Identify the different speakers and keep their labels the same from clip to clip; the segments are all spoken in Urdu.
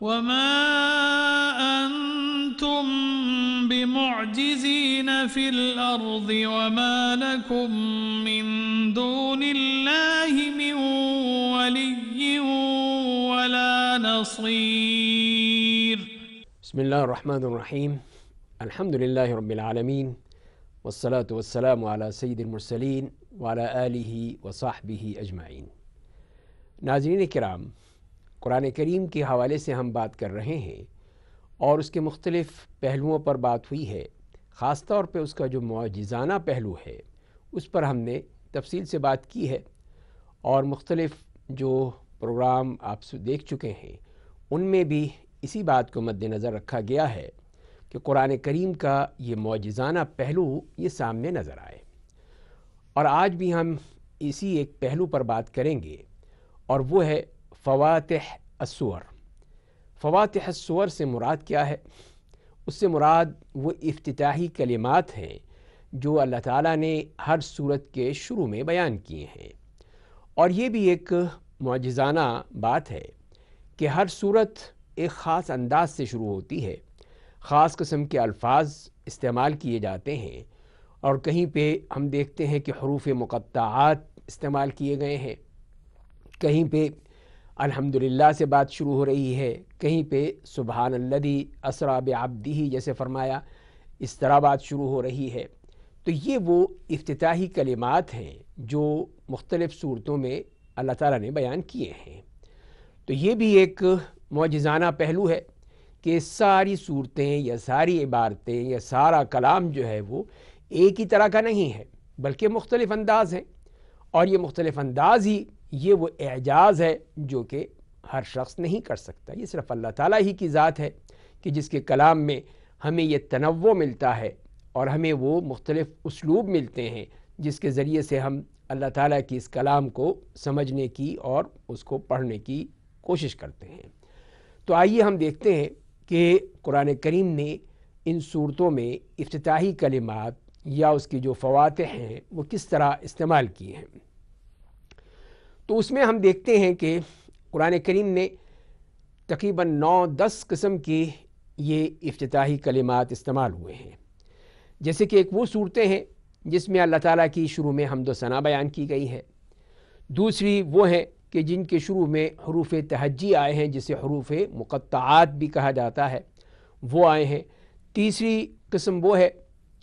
Speaker 1: وما أنتم بمعجزين في الأرض وما لكم من دون الله من ولي ولا نصير.
Speaker 2: بسم الله الرحمن الرحیم. الحمد للہ رب العالمین والصلاة والسلام علی سید المرسلین وعلی آلہ وصحبہ اجمعین. ناظرین کرام، قرآن کریم کے حوالے سے ہم بات کر رہے ہیں اور اس کے مختلف پہلوؤں پر بات ہوئی ہے. خاص طور پہ اس کا جو معجزانہ پہلو ہے اس پر ہم نے تفصیل سے بات کی ہے، اور مختلف جو پروگرام آپ دیکھ چکے ہیں ان میں بھی اسی بات کو مد نظر رکھا گیا ہے کہ قرآن کریم کا یہ معجزانہ پہلو یہ سامنے نظر آئے. اور آج بھی ہم اسی ایک پہلو پر بات کریں گے، اور وہ ہے فواتح السور. فواتح السور سے مراد کیا ہے؟ اس سے مراد وہ افتتاحی کلمات ہیں جو اللہ تعالیٰ نے ہر سورت کے شروع میں بیان کیے ہیں. اور یہ بھی ایک معجزانہ بات ہے کہ ہر سورت ایک خاص انداز سے شروع ہوتی ہے، خاص قسم کے الفاظ استعمال کیے جاتے ہیں، اور کہیں پہ ہم دیکھتے ہیں کہ حروف مقطعات استعمال کیے گئے ہیں، کہیں پہ الحمدللہ سے بات شروع ہو رہی ہے، کہیں پہ سبحان الذی اسریٰ بعبدہ جیسے فرمایا اس طرح بات شروع ہو رہی ہے. تو یہ وہ افتتاحی کلمات ہیں جو مختلف صورتوں میں اللہ تعالیٰ نے بیان کیے ہیں. تو یہ بھی ایک معجزانہ پہلو ہے کہ ساری صورتیں یا ساری عبارتیں یا سارا کلام جو ہے وہ ایک ہی طرح کا نہیں ہے، بلکہ مختلف انداز ہیں. اور یہ مختلف انداز ہی یہ وہ اعجاز ہے جو کہ ہر شخص نہیں کر سکتا. یہ صرف اللہ تعالیٰ ہی کی ذات ہے کہ جس کے کلام میں ہمیں یہ تنوع ملتا ہے اور ہمیں وہ مختلف اسلوب ملتے ہیں جس کے ذریعے سے ہم اللہ تعالیٰ کی اس کلام کو سمجھنے کی اور اس کو پڑھنے کی کوشش کرتے ہیں. تو آئیے ہم دیکھتے ہیں کہ قرآن کریم نے ان صورتوں میں افتتاحی کلمات یا اس کی جو فواتح ہیں وہ کس طرح استعمال کیے ہیں. تو اس میں ہم دیکھتے ہیں کہ قرآن کریم نے تقریباً 9-10 قسم کی یہ افتتاحی کلمات استعمال ہوئے ہیں. جیسے کہ ایک وہ صورتیں ہیں جس میں اللہ تعالیٰ کی شروع میں حمد و ثنا بیان کی گئی ہے. دوسری وہ ہیں کہ جن کے شروع میں حروف تہجی آئے ہیں، جسے حروف مقطعات بھی کہا جاتا ہے، وہ آئے ہیں. تیسری قسم وہ ہے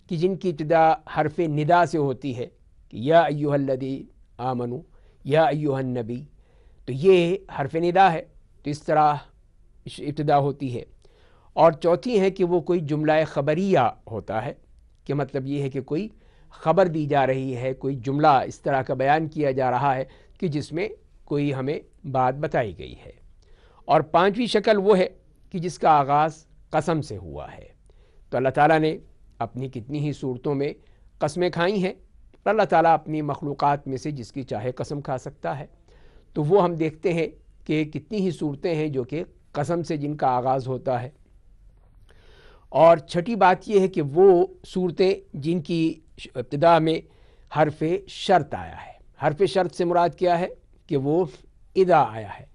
Speaker 2: کہ جن کی ابتدا حرف ندا سے ہوتی ہے کہ یا ایھا الذین آمنوا، یا ایھا النبی. تو یہ حرف ندا ہے، تو اس طرح ابتدا ہوتی ہے. اور چوتھی ہے کہ وہ کوئی جملہ خبریہ ہوتا ہے، کہ مطلب یہ ہے کہ کوئی خبر دی جا رہی ہے، کوئی جملہ اس طرح کا بیان کیا جا رہا ہے کہ جس میں کوئی ہمیں بات بتائی گئی ہے. اور پانچویں شکل وہ ہے کہ جس کا آغاز قسم سے ہوا ہے. تو اللہ تعالیٰ نے اپنی کتنی ہی صورتوں میں قسمیں کھائی ہیں، اور اللہ تعالیٰ اپنی مخلوقات میں سے جس کی چاہے قسم کھا سکتا ہے. تو وہ ہم دیکھتے ہیں کہ کتنی ہی صورتیں ہیں جو کہ قسم سے جن کا آغاز ہوتا ہے. اور چھٹی بات یہ ہے کہ وہ صورتیں جن کی ابتدا میں حرف شرط آیا ہے. حرف شرط سے مراد کیا ہے کہ وہ اذا آیا ہے،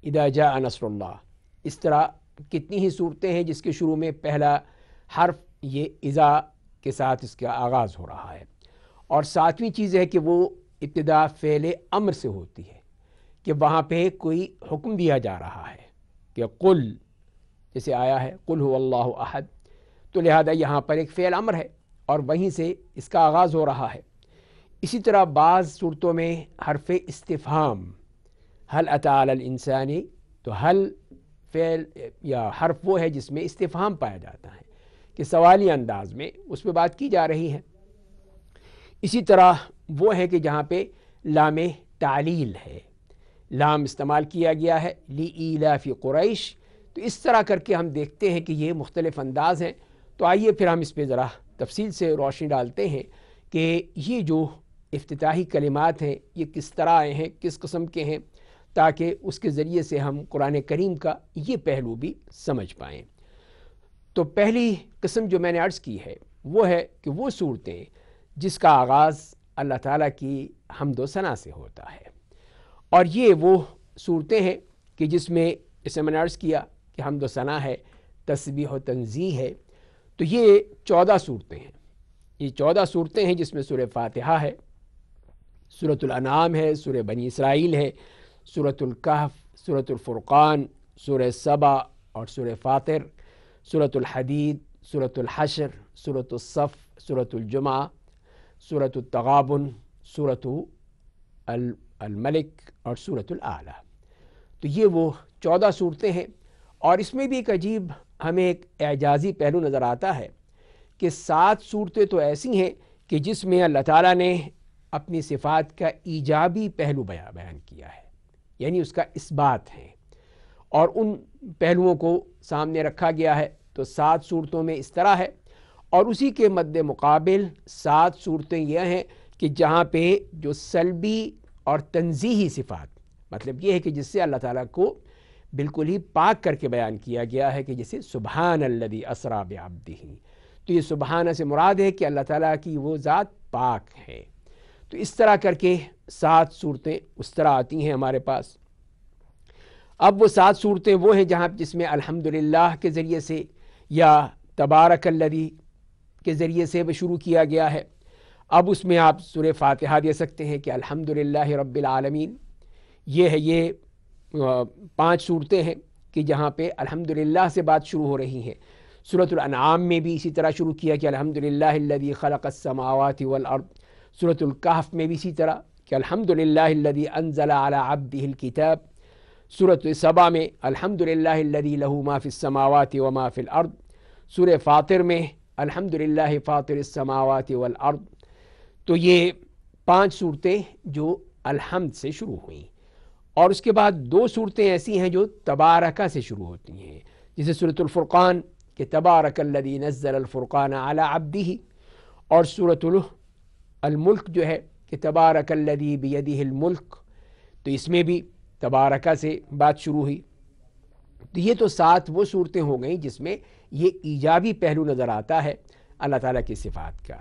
Speaker 2: اذا جاء نصر اللہ. اس طرح کتنی ہی صورتیں ہیں جس کے شروع میں پہلا حرف یہ اذا کے ساتھ اس کا آغاز ہو رہا ہے. اور ساتویں چیز ہے کہ وہ ابتدا فعل امر سے ہوتی ہے، کہ وہاں پہ کوئی حکم دیا جا رہا ہے کہ قل، جیسے آیا ہے قل هو اللہ احد. تو لہذا یہاں پر ایک فعل امر ہے اور وہیں سے اس کا آغاز ہو رہا ہے. اسی طرح بعض صورتوں میں حرف استفہام، هل اتى علی الانسان، تو حل فعل یا حرف وہ ہے جس میں استفہام پایا جاتا ہے کہ سوالی انداز میں اس پہ بات کی جا رہی ہے. اسی طرح وہ ہے کہ جہاں پہ لام تعلیل ہے، لام استعمال کیا گیا ہے لإیلاف قریش. تو اس طرح کر کے ہم دیکھتے ہیں کہ یہ مختلف انداز ہیں. تو آئیے پھر ہم اس پہ ذرا تفصیل سے روشنی ڈالتے ہیں کہ یہ جو افتتاحی کلمات ہیں یہ کس طرح آئے ہیں، کس قسم کے ہیں، تاکہ اس کے ذریعے سے ہم قرآن کریم کا یہ پہلو بھی سمجھ پائیں. تو پہلی قسم جو میں نے عرض کی ہے وہ ہے کہ وہ صورتیں جس کا آغاز اللہ تعالیٰ کی حمد و ثنا سے ہوتا ہے. اور یہ وہ صورتیں ہیں کہ جس میں اسے میں نے عرض کیا کہ حمد و ثنا ہے، تسبیح و تنزیہ ہے. تو یہ 14 صورتیں ہیں. یہ 14 صورتیں ہیں جس میں سورہ فاتحہ ہے، سورۃ الانعام ہے، سورہ بنی اسرائیل ہے، سورۃ الکہف، سورۃ الفرقان، سورہ سبا اور سورہ فاطر، سورۃ الحدید، سورۃ الحشر، سورۃ الصف، سورۃ الجمعہ، سورۃ التغابن، سورۃ الملک اور سورۃ الاعلیٰ. تو یہ وہ 14 صورتیں ہیں. اور اس میں بھی ایک عجیب ہمیں ایک اعجازی پہلو نظر آتا ہے کہ 7 صورتیں تو ایسی ہیں کہ جس میں اللہ تعالیٰ نے اپنی صفات کا ایجابی پہلو بیان کیا ہے، یعنی اس کا اثبات ہے، اور ان پہلوؤں کو سامنے رکھا گیا ہے. تو 7 صورتوں میں اس طرح ہے. اور اسی کے مد مقابل 7 صورتیں یہ ہیں کہ جہاں پہ جو سلبی اور تنزیہی صفات، مطلب یہ ہے کہ جس سے اللہ تعالیٰ کو بالکل ہی پاک کر کے بیان کیا گیا ہے، کہ جیسے سبحان الذی اسریٰ بعبدہ. تو یہ سبحانہ سے مراد ہے کہ اللہ تعالیٰ کی وہ ذات پاک ہے. تو اس طرح کر کے 7 صورتیں اس طرح آتی ہیں ہمارے پاس. اب وہ 7 صورتیں وہ ہیں جہاں جس میں الحمدللہ کے ذریعے سے یا تبارک الذی کے ذریعے سے وہ شروع کیا گیا ہے. اب اس میں آپ سورہ فاتحہ دے سکتے ہیں کہ الحمدللہ رب العالمین. یہ 5 صورتیں ہیں کہ جہاں پہ الحمدللہ سے بات شروع ہو رہی ہیں. سورۃ الانعام میں بھی اسی طرح شروع کیا کہ الحمدللہ الذی خلق السماوات والارض. سورۃ الکہف میں بھی اسی طرح کہ الحمدللہ الذی انزل علی عبدہ الکتاب. سورۃ سبا میں الحمدللہ الذی لہ ما فی السماوات وما فی الارض. سورہ فاطر میں الحمدللہ فاطر السماوات والارض. تو یہ 5 صورتیں جو الحمد سے شروع ہوئیں. اور اس کے بعد 2 صورتیں ایسی ہیں جو تبارکہ سے شروع ہوتی ہیں، جیسے سورۃ الفرقان کہ تبارک الذی نزل الفرقان علی عبدہ، اور سورۃ الملک جو ہے کہ تبارک الذی بیدہ الملک. تو اس میں بھی تبارکہ سے بات شروع ہوئی. تو یہ تو 7 وہ صورتیں ہو گئیں جس میں یہ ایجابی پہلو نظر آتا ہے اللہ تعالیٰ کی صفات کا.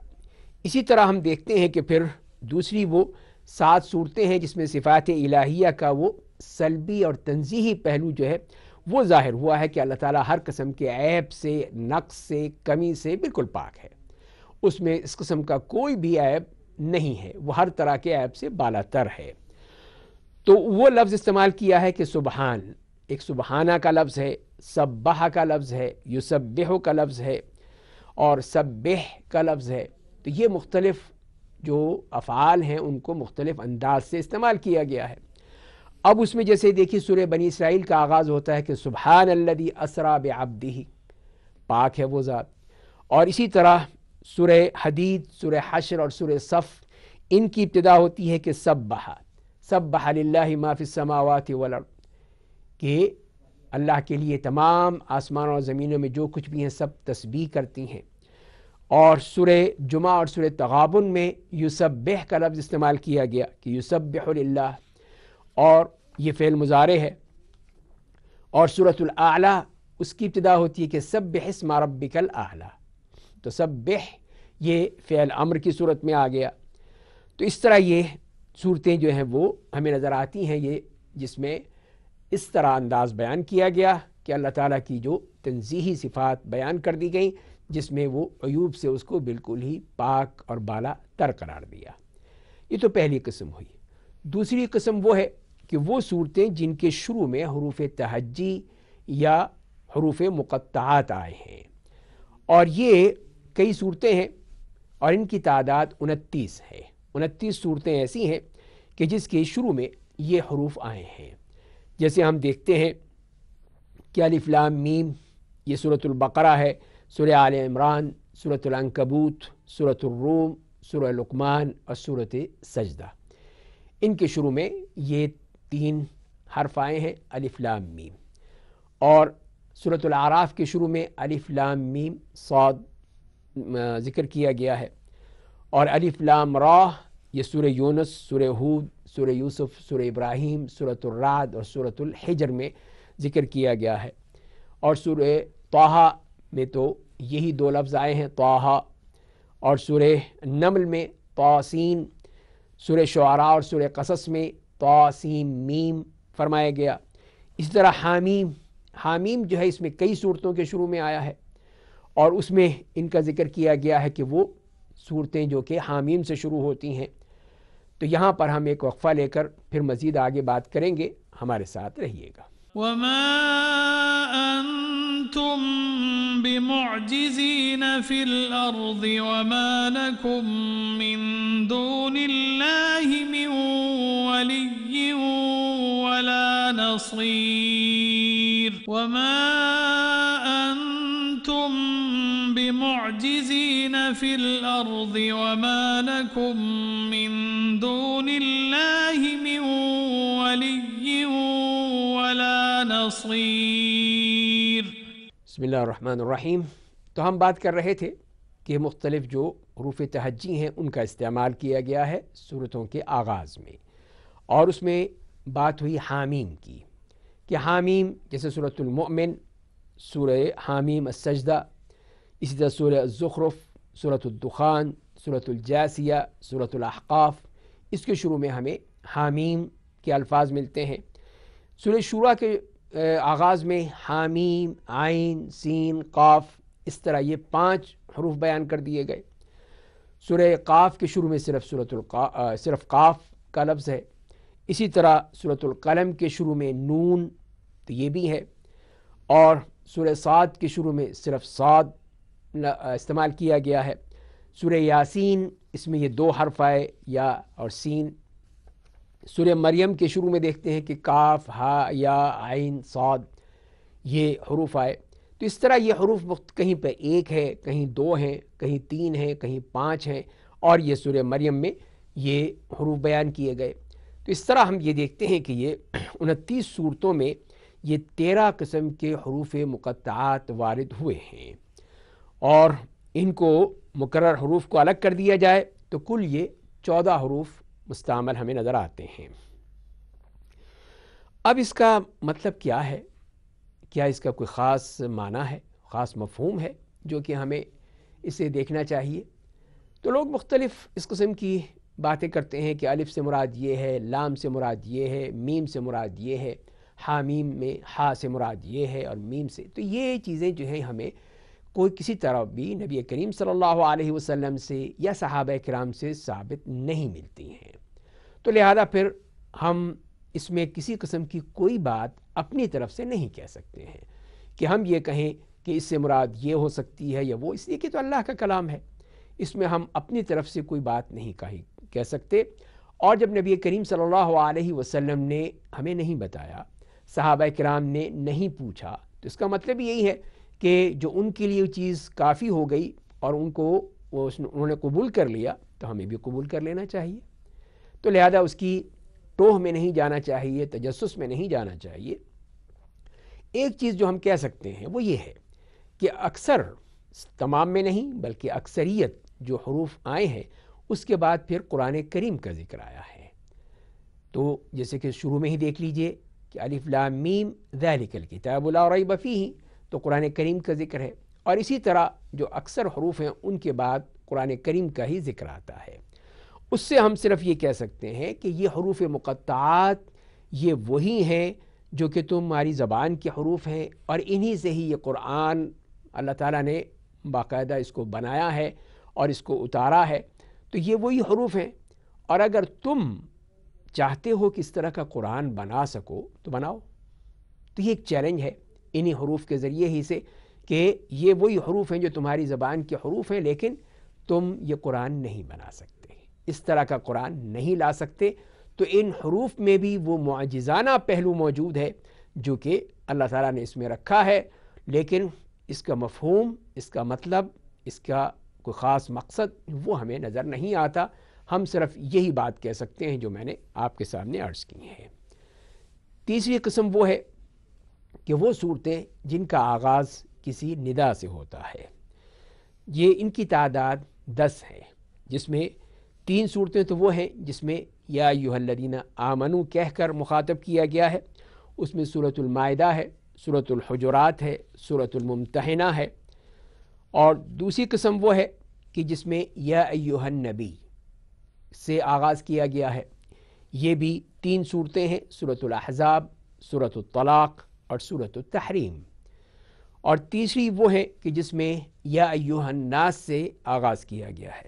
Speaker 2: اسی طرح ہم دیکھتے ہیں کہ پھر دوسری وہ 7 صورتیں ہیں جس میں صفات الہیہ کا وہ سلبی اور تنزیہی پہلو جو ہے وہ ظاہر ہوا ہے کہ اللہ تعالیٰ ہر قسم کے عیب سے، نقص سے، کمی سے بالکل پاک ہے. اس میں اس قسم کا کوئی بھی عیب نہیں ہے، وہ ہر طرح کے عیب سے بالا تر ہے. تو وہ لفظ استعمال کیا ہے کہ سبحان، ایک سبحانہ کا لفظ ہے، سبح کا لفظ ہے، یسبح کا لفظ ہے، اور سبح کا لفظ ہے. تو یہ مختلف جو افعال ہیں ان کو مختلف انداز سے استعمال کیا گیا ہے. اب اس میں جیسے دیکھیے سورہ بنی اسرائیل کا آغاز ہوتا ہے کہ سبحان الذی اسریٰ بعبدہ، پاک ہے وہ ذات. اور اسی طرح سورہ حدید، سورہ حشر اور سورہ صف، ان کی ابتدا ہوتی ہے کہ سبح للہ ما فی السماوات والارض، کہ اللہ کے لیے تمام آسمانوں اور زمینوں میں جو کچھ بھی ہیں سب تسبیح کرتی ہیں. اور سورہ جمعہ اور سورہ تغابن میں یسبح کا لفظ استعمال کیا گیا کہ یسبح للہ، اور یہ فعل مضارع ہے. اور سورۃ الاعلیٰ اس کی ابتدا ہوتی ہے کہ سبح اسم ربک الاعلیٰ. تو سبح یہ فعل امر کی صورت میں آ گیا. تو اس طرح یہ صورتیں جو ہیں وہ ہمیں نظر آتی ہیں، یہ جس میں اس طرح انداز بیان کیا گیا کہ اللہ تعالیٰ کی جو تنزیہی صفات بیان کر دی گئیں، جس میں وہ عیوب سے اس کو بالکل ہی پاک اور بالا تر قرار دیا. یہ تو پہلی قسم ہوئی. دوسری قسم وہ ہے کہ وہ صورتیں جن کے شروع میں حروف تہجی یا حروف مقطعات آئے ہیں. اور یہ کئی صورتیں ہیں اور ان کی تعداد 29 ہے. 29 صورتیں ایسی ہیں کہ جس کے شروع میں یہ حروف آئے ہیں. جیسے ہم دیکھتے ہیں کہ الف لام میم، یہ سورۃ البقرہ ہے، سورہ آل عمران، سورۃ العنکبوت، سورۃ الروم، سورہ لقمان اور سورۃ سجدہ. ان کے شروع میں یہ 3 حرف آئے ہیں الف لام میم. اور سورۃ الاعراف کے شروع میں الف لام میم صاد ذکر کیا گیا ہے. اور الف لام را یہ سورہ یونس، سورہ ہود، سورہ یوسف، سورہ ابراہیم، سورۃ الرعد اور سورۃ الحجر میں ذکر کیا گیا ہے. اور سورہ طٰہٰ میں تو یہی 2 لفظ آئے ہیں طٰہٰ. اور سورہ نمل میں طاسین، سورہ شعراء اور سورہ قصص میں طاسیم میم فرمایا گیا. اسی طرح حامیم، حامیم جو ہے اس میں کئی صورتوں کے شروع میں آیا ہے، اور اس میں ان کا ذکر کیا گیا ہے کہ وہ صورتیں جو کہ حامیم سے شروع ہوتی ہیں۔ تو یہاں پر ہم ایک وقفہ لے کر پھر مزید آگے بات کریں گے، ہمارے ساتھ رہیے گا۔
Speaker 1: وما أنتم بمعجزين في الأرض وما لكم من دون الله من ولي ولا نصير وما أنتم بمعجزين في الأرض وما لكم من دون الله من ولي ولا نصير۔
Speaker 2: بسم اللہ الرحمن الرحیم۔ تو ہم بات کر رہے تھے کہ مختلف جو حروف تہجی ہیں ان کا استعمال کیا گیا ہے صورتوں کے آغاز میں، اور اس میں بات ہوئی حامیم کی کہ حامیم جیسے سورۃ المؤمن، سورہ حامیم السجدہ، اسی طرح سورہ الزخرف، سورۃ الدخان، سورۃ الجاثیہ، سورۃ الاحقاف، اس کے شروع میں ہمیں حامیم کے الفاظ ملتے ہیں۔ سورہ شورى کے آغاز میں حامیم، عین، سین، قاف، اس طرح یہ 5 حروف بیان کر دیے گئے۔ سورہ قاف کے شروع میں صرف قاف کا لفظ ہے۔ اسی طرح سورۃ القلم کے شروع میں نون، تو یہ بھی ہے، اور سورہ صاد کے شروع میں صرف صاد استعمال کیا گیا ہے۔ سورہ یاسین، اس میں یہ 2 حرف آئے، یا اور سین۔ سورہ مریم کے شروع میں دیکھتے ہیں کہ کاف، ہا، یا، عین، صاد، یہ حروف آئے۔ تو اس طرح یہ حروف کہیں پہ 1 ہے، کہیں 2 ہیں، کہیں 3 ہیں، کہیں 5 ہیں، اور یہ سورہ مریم میں یہ حروف بیان کیے گئے۔ تو اس طرح ہم یہ دیکھتے ہیں کہ یہ 29 صورتوں میں یہ 13 قسم کے حروف مقطعات وارد ہوئے ہیں، اور ان کو مکرر حروف کو الگ کر دیا جائے تو کل یہ 14 حروف مستعمل ہمیں نظر آتے ہیں۔ اب اس کا مطلب کیا ہے؟ کیا اس کا کوئی خاص معنی ہے، خاص مفہوم ہے جو کہ ہمیں اسے دیکھنا چاہیے؟ تو لوگ مختلف اس قسم کی باتیں کرتے ہیں کہ الف سے مراد یہ ہے، لام سے مراد یہ ہے، میم سے مراد یہ ہے، حامیم میں ہا سے مراد یہ ہے، اور میم سے۔ تو یہ چیزیں جو ہیں ہمیں کوئی کسی طرح بھی نبی کریم صلی اللہ علیہ وسلم سے یا صحابہ کرام سے ثابت نہیں ملتی ہیں۔ تو لہذا پھر ہم اس میں کسی قسم کی کوئی بات اپنی طرف سے نہیں کہہ سکتے ہیں کہ ہم یہ کہیں کہ اس سے مراد یہ ہو سکتی ہے یا وہ، اس لیے کہ تو اللہ کا کلام ہے، اس میں ہم اپنی طرف سے کوئی بات نہیں کہہ سکتے۔ اور جب نبی کریم صلی اللہ علیہ وسلم نے ہمیں نہیں بتایا، صحابہ کرام نے نہیں پوچھا، تو اس کا مطلب یہی ہے کہ جو ان کے لیے چیز کافی ہو گئی اور انہوں نے قبول کر لیا، تو ہمیں بھی قبول کر لینا چاہیے۔ تو لہذا اس کی ٹوہ میں نہیں جانا چاہیے، تجسس میں نہیں جانا چاہیے۔ ایک چیز جو ہم کہہ سکتے ہیں وہ یہ ہے کہ اکثر، تمام میں نہیں بلکہ اکثریت جو حروف آئے ہیں اس کے بعد پھر قرآن کریم کا ذکر آیا ہے۔ تو جیسے کہ شروع میں ہی دیکھ لیجئے کہ الف لام میم ذالک الکتاب لا ریب فیہ، تو قرآن کریم کا ذکر ہے، اور اسی طرح جو اکثر حروف ہیں ان کے بعد قرآن کریم کا ہی ذکر آتا ہے۔ اس سے ہم صرف یہ کہہ سکتے ہیں کہ یہ حروف مقطعات یہ وہی ہیں جو کہ تمہاری زبان کے حروف ہیں، اور انہی سے ہی یہ قرآن اللہ تعالیٰ نے باقاعدہ اس کو بنایا ہے اور اس کو اتارا ہے۔ تو یہ وہی حروف ہیں، اور اگر تم چاہتے ہو کہ اس طرح کا قرآن بنا سکو تو بناؤ۔ تو یہ ایک چیلنج ہے انہی حروف کے ذریعے ہی سے کہ یہ وہی حروف ہیں جو تمہاری زبان کے حروف ہیں، لیکن تم یہ قرآن نہیں بنا سکتے، اس طرح کا قرآن نہیں لا سکتے۔ تو ان حروف میں بھی وہ معجزانہ پہلو موجود ہے جو کہ اللہ تعالیٰ نے اس میں رکھا ہے، لیکن اس کا مفہوم، اس کا مطلب، اس کا کوئی خاص مقصد وہ ہمیں نظر نہیں آتا۔ ہم صرف یہی بات کہہ سکتے ہیں جو میں نے آپ کے سامنے عرض کی ہیں۔ تیسری قسم وہ ہے کہ وہ صورتیں جن کا آغاز کسی ندا سے ہوتا ہے، یہ ان کی تعداد 10 ہے، جس میں 3 صورتیں تو وہ ہیں جس میں یا ایھا الذین آمنوا کہہ کر مخاطب کیا گیا ہے، اس میں سورۃ المائدہ ہے، سورۃ الحجرات ہے، سورۃ الممتحنہ ہے، اور دوسری قسم وہ ہے کہ جس میں یا ایھا النبی سے آغاز کیا گیا ہے، یہ بھی 3 صورتیں ہیں، سورۃ الاحزاب، سورۃ الطلاق اور سورۃ التحریم، اور تیسری وہ ہے کہ جس میں یا ایھا الناس سے آغاز کیا گیا ہے۔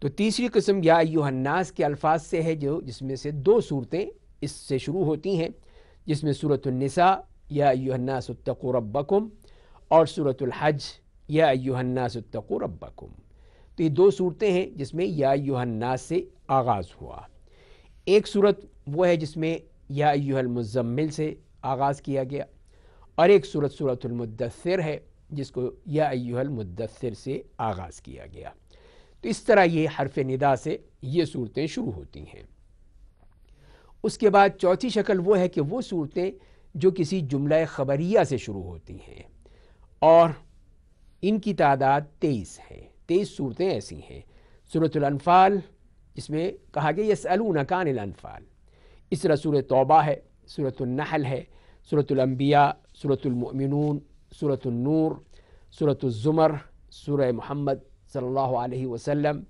Speaker 2: تو تیسری قسم یا ایھا الناس کے الفاظ سے ہے، جس میں سے دو صورتیں اس سے شروع ہوتی ہیں، جس میں سورۃ النساء یا ایھا الناس اتقوا ربکم اور سورۃ الحج یا ایھا الناس اتقوا ربکم۔ تو یہ دو صورتیں ہیں جس میں یا ایھا الناس سے آغاز ہوا۔ ایک صورت وہ ہے جس میں یا ایھا المزمل سے آغاز کیا گیا، اور ایک صورت سورۃ المدثر ہے جس کو یا ایھا المدثر سے آغاز کیا گیا۔ تو اس طرح یہ حرف ندا سے یہ صورتیں شروع ہوتی ہیں۔ اس کے بعد چوتھی شکل وہ ہے کہ وہ صورتیں جو کسی جملہ خبریہ سے شروع ہوتی ہیں، اور ان کی تعداد 23 ہے۔ 23 صورتیں ایسی ہیں۔ سورۃ الانفال جس میں کہا گیا یسألونک عن الانفال، اس طرح سورۃ توبہ ہے، سورۃ النحل ہے، سورۃ الانبیاء، سورۃ المؤمنون، سورۃ النور، سورۃ الزمر، سورہ محمد صلی اللہ علیہ وسلم،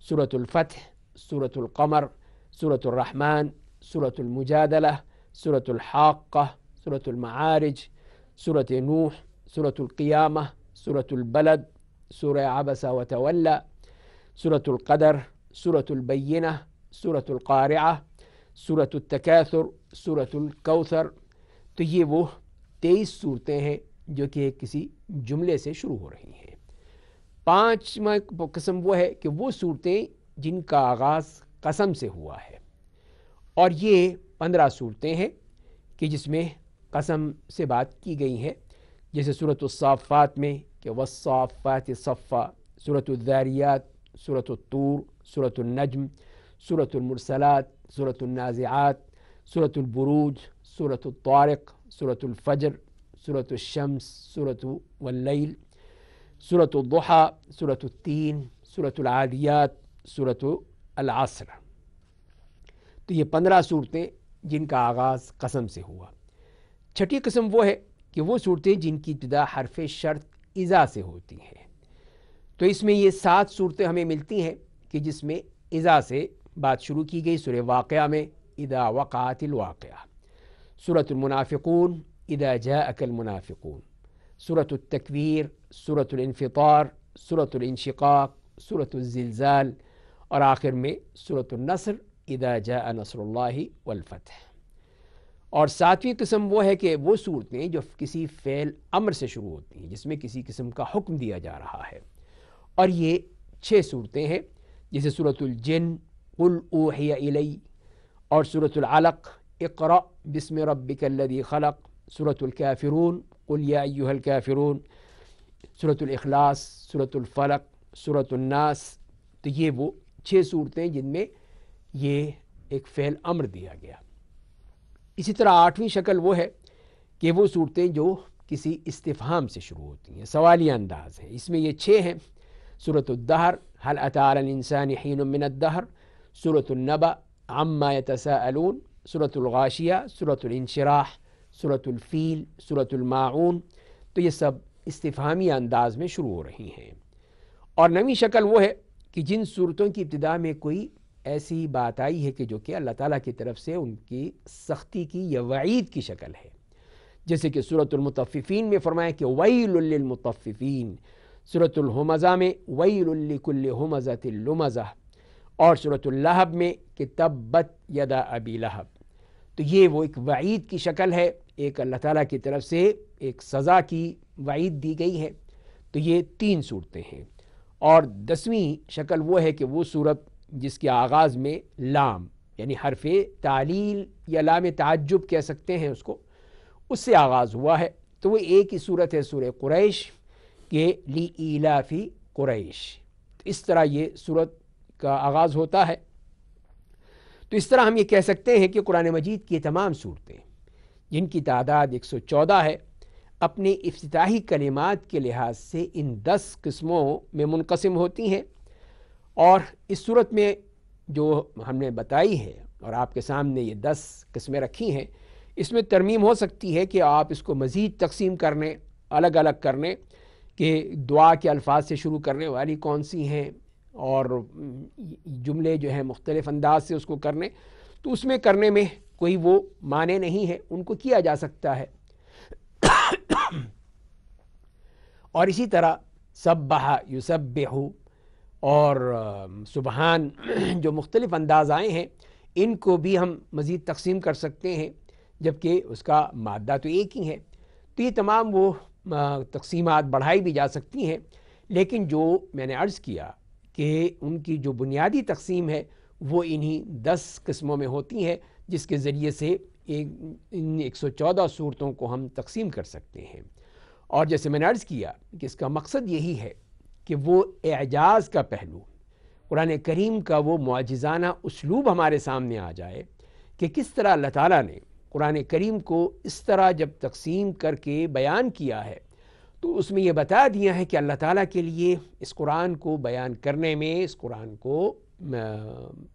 Speaker 2: سورۃ الفتح، سورۃ القمر، سورۃ الرحمن، سورۃ المجادلہ، سورۃ الحاقہ، سورۃ المعارج، سورۃ نوح، سورۃ القیامہ، سورۃ البلد، سورہ عبس وتولی، سورۃ القدر، سورۃ البینہ، سورۃ القارعہ، سورۃ التکاثر، سورۃ الکوثر۔ تو یہ وہ 23 صورتیں ہیں جو کہ کسی جملے سے شروع ہو رہی ہیں۔ پانچواں قسم وہ ہے کہ وہ صورتیں جن کا آغاز قسم سے ہوا ہے، اور یہ 15 صورتیں ہیں کہ جس میں قسم سے بات کی گئی ہے، جیسے سورۃ الصافات میں کہ والصافات صفا، سورۃ الذاریات، سورۃ الطور، سورۃ النجم، سورۃ المرسلات، سورۃ النازعات، سورۃ البروج، سورۃ الطارق، سورۃ الفجر، سورۃ الشمس، سورۃ واللیل، سورۃ الضحیٰ، سورۃ التین، سورۃ العادیات، سورۃ العصر۔ تو یہ 15 صورتیں جن کا آغاز قسم سے ہوا۔ چھٹی قسم وہ ہے کہ وہ صورتیں جن کی ابتدا حرف شرط اذا سے ہوتی ہیں۔ تو اس میں یہ 7 صورتیں ہمیں ملتی ہیں کہ جس میں اذا سے بات شروع کی گئی۔ سورہ واقعہ میں اذا وقعت الواقعہ، سورۃ المنافقون اذا جاءک المنافقون، سورۃ التکویر، سورۃ الانفطار، سورۃ الانشقاق، سورۃ الزلزال، اور آخر میں سورۃ النصر اذا جاء نصر اللہ والفتح۔ اور 7ویں قسم وہ ہے کہ وہ صورتیں جو کسی فعل امر سے شروع ہوتی ہیں، جس میں کسی قسم کا حکم دیا جا رہا ہے، اور یہ 6 صورتیں ہیں، جیسے سورۃ الجن قل اوحی الی، اور سورۃ العلق اقرأ بسم ربک الذی خلق، سورۃ الکافرون قل یا ایھا الکافرون، سورۃ الاخلاص، سورۃ الفلق، سورۃ الناس۔ تو یہ وہ 6 صورتیں جن میں یہ ایک فعل امر دیا گیا۔ اسی طرح 8ویں شکل وہ ہے کہ وہ صورتیں جو کسی استفہام سے شروع ہوتی ہیں، سوالیہ انداز ہیں۔ اس میں یہ 6 ہیں: سورۃ الدہر هل اتى على الانسان حين من الدہر، سورۃ النبأ عما يتساءلون، سورۃ الغاشیہ، سورۃ الانشراح، سورۃ الفیل، سورۃ الماعون۔ تو یہ سب استفہامی انداز میں شروع ہو رہی ہیں۔ اور 9ویں شکل وہ ہے کہ جن صورتوں کی ابتدا میں کوئی ایسی بات آئی ہے کہ جو کہ اللہ تعالیٰ کی طرف سے ان کی سختی کی یا وعید کی شکل ہے، جیسے کہ سورۃ المطففین میں فرمایا کہ ویل للمطففین، سورۃ الہمزہ میں ویل لکل ہمزۃ لمزہ، اور سورۃ اللہب میں کہ تبت یدا ابی لہب۔ تو یہ وہ ایک وعید کی شکل ہے، ایک اللہ تعالیٰ کی طرف سے ایک سزا کی وعید دی گئی ہے۔ تو یہ 3 صورتیں ہیں۔ اور 10ویں شکل وہ ہے کہ وہ صورت جس کے آغاز میں لام، یعنی حرف تعلیل یا لام تعجب کہہ سکتے ہیں اس سے آغاز ہوا ہے۔ تو وہ ایک ہی صورت ہے، سورہ قریش کے لإیلاف قریش۔ اس طرح یہ صورت کا آغاز ہوتا ہے۔ تو اس طرح ہم یہ کہہ سکتے ہیں کہ قرآن مجید کی تمام صورتیں، جن کی تعداد 114 ہے، اپنے افتتاحی کلمات کے لحاظ سے ان 10 قسموں میں منقسم ہوتی ہیں۔ اور اس صورت میں جو ہم نے بتائی ہے اور آپ کے سامنے یہ 10 قسمیں رکھی ہیں، اس میں ترمیم ہو سکتی ہے کہ آپ اس کو مزید تقسیم کرنے، الگ الگ کرنے، کہ دعا کے الفاظ سے شروع کرنے والی کون سی ہیں، اور جملے جو ہیں مختلف انداز سے اس کو کرنے، تو اس میں کرنے میں کوئی وہ معنی نہیں ہے، ان کو کیا جا سکتا ہے۔ اور اسی طرح سبح یسبح اور سبحان جو مختلف انداز آئے ہیں ان کو بھی ہم مزید تقسیم کر سکتے ہیں، جبکہ اس کا مادہ تو ایک ہی ہے۔ تو یہ تمام وہ تقسیمات بڑھائی بھی جا سکتی ہیں، لیکن جو میں نے عرض کیا کہ ان کی جو بنیادی تقسیم ہے وہ انہی 10 قسموں میں ہوتی ہے، جس کے ذریعے سے ان 114 صورتوں کو ہم تقسیم کر سکتے ہیں۔ اور جیسے میں نے عرض کیا کہ اس کا مقصد یہی ہے کہ وہ اعجاز کا پہلو، قرآن کریم کا وہ معجزانہ اسلوب ہمارے سامنے آ جائے کہ کس طرح اللہ تعالیٰ نے قرآن کریم کو اس طرح جب تقسیم کر کے بیان کیا ہے تو اس میں یہ بتا دیا ہے کہ اللہ تعالیٰ کے لیے اس قرآن کو بیان کرنے میں، اس قرآن کو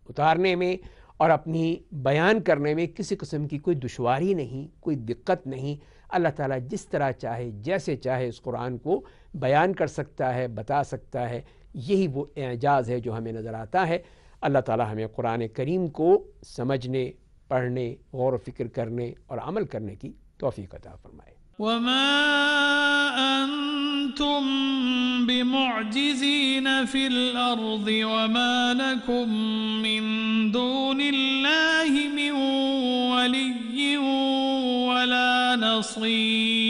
Speaker 2: اتارنے میں اور اپنی بیان کرنے میں کسی قسم کی کوئی دشواری نہیں، کوئی دقت نہیں۔ اللہ تعالیٰ جس طرح چاہے، جیسے چاہے اس قرآن کو بیان کر سکتا ہے، بتا سکتا ہے۔ یہی وہ اعجاز ہے جو ہمیں نظر آتا ہے۔ اللہ تعالیٰ ہمیں قرآن کریم کو سمجھنے، پڑھنے، غور و فکر کرنے اور عمل کرنے کی توفیق عطا فرمائے۔
Speaker 1: وما أنتم بمعجزين في الأرض وما لكم من دون الله من ولي ولا نصير۔